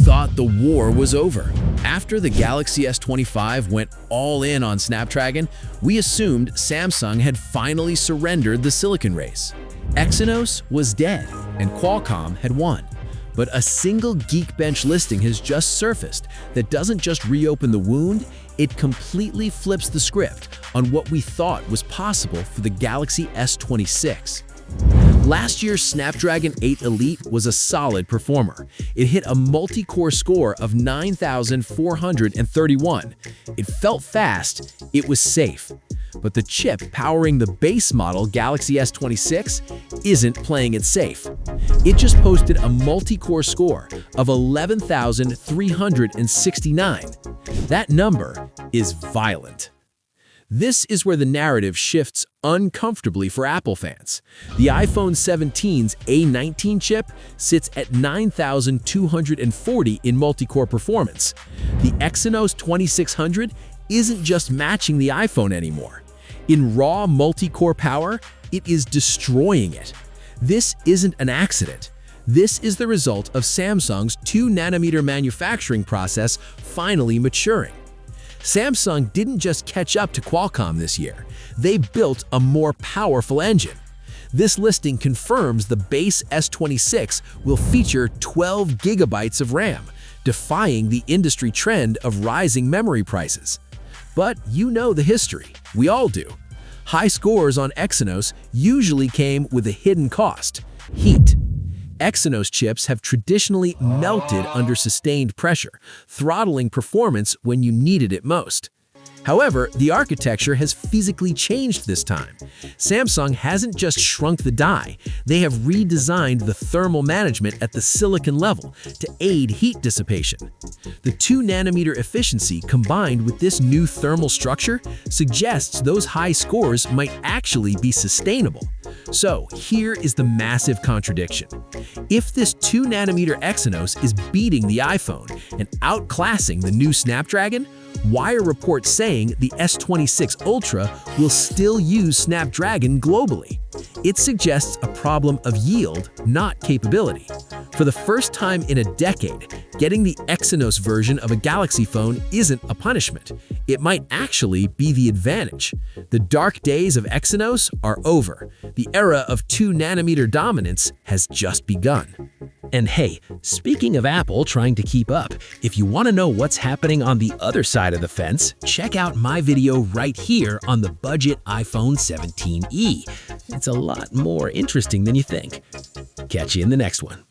thought the war was over. After the Galaxy S25 went all in on Snapdragon, we assumed Samsung had finally surrendered the silicon race. Exynos was dead, and Qualcomm had won. But a single Geekbench listing has just surfaced that doesn't just reopen the wound, it completely flips the script on what we thought was possible for the Galaxy S26. Last year's Snapdragon 8 Elite was a solid performer. It hit a multi-core score of 9,431. It felt fast, it was safe. But the chip powering the base model Galaxy S26 isn't playing it safe. It just posted a multi-core score of 11,369. That number is violent. This is where the narrative shifts uncomfortably for Apple fans. The iPhone 17's A19 chip sits at 9,240 in multi-core performance. The Exynos 2600 isn't just matching the iPhone anymore. In raw multi-core power, it is destroying it. This isn't an accident. This is the result of Samsung's 2-nanometer manufacturing process finally maturing. Samsung didn't just catch up to Qualcomm this year, they built a more powerful engine. This listing confirms the base S26 will feature 12 gigabytes of RAM, defying the industry trend of rising memory prices. But you know the history, we all do. High scores on Exynos usually came with a hidden cost: heat. Exynos chips have traditionally melted under sustained pressure, throttling performance when you needed it most. However, the architecture has physically changed this time. Samsung hasn't just shrunk the die, they have redesigned the thermal management at the silicon level to aid heat dissipation. The 2-nanometer efficiency combined with this new thermal structure suggests those high scores might actually be sustainable. So here is the massive contradiction. If this 2-nanometer Exynos is beating the iPhone and outclassing the new Snapdragon, why are reports saying the S26 Ultra will still use Snapdragon globally? It suggests a problem of yield, not capability. For the first time in a decade, getting the Exynos version of a Galaxy phone isn't a punishment. It might actually be the advantage. The dark days of Exynos are over. The era of 2-nanometer dominance has just begun. And hey, speaking of Apple trying to keep up, if you want to know what's happening on the other side of the fence, check out my video right here on the budget iPhone 17e. It's a lot more interesting than you think. Catch you in the next one.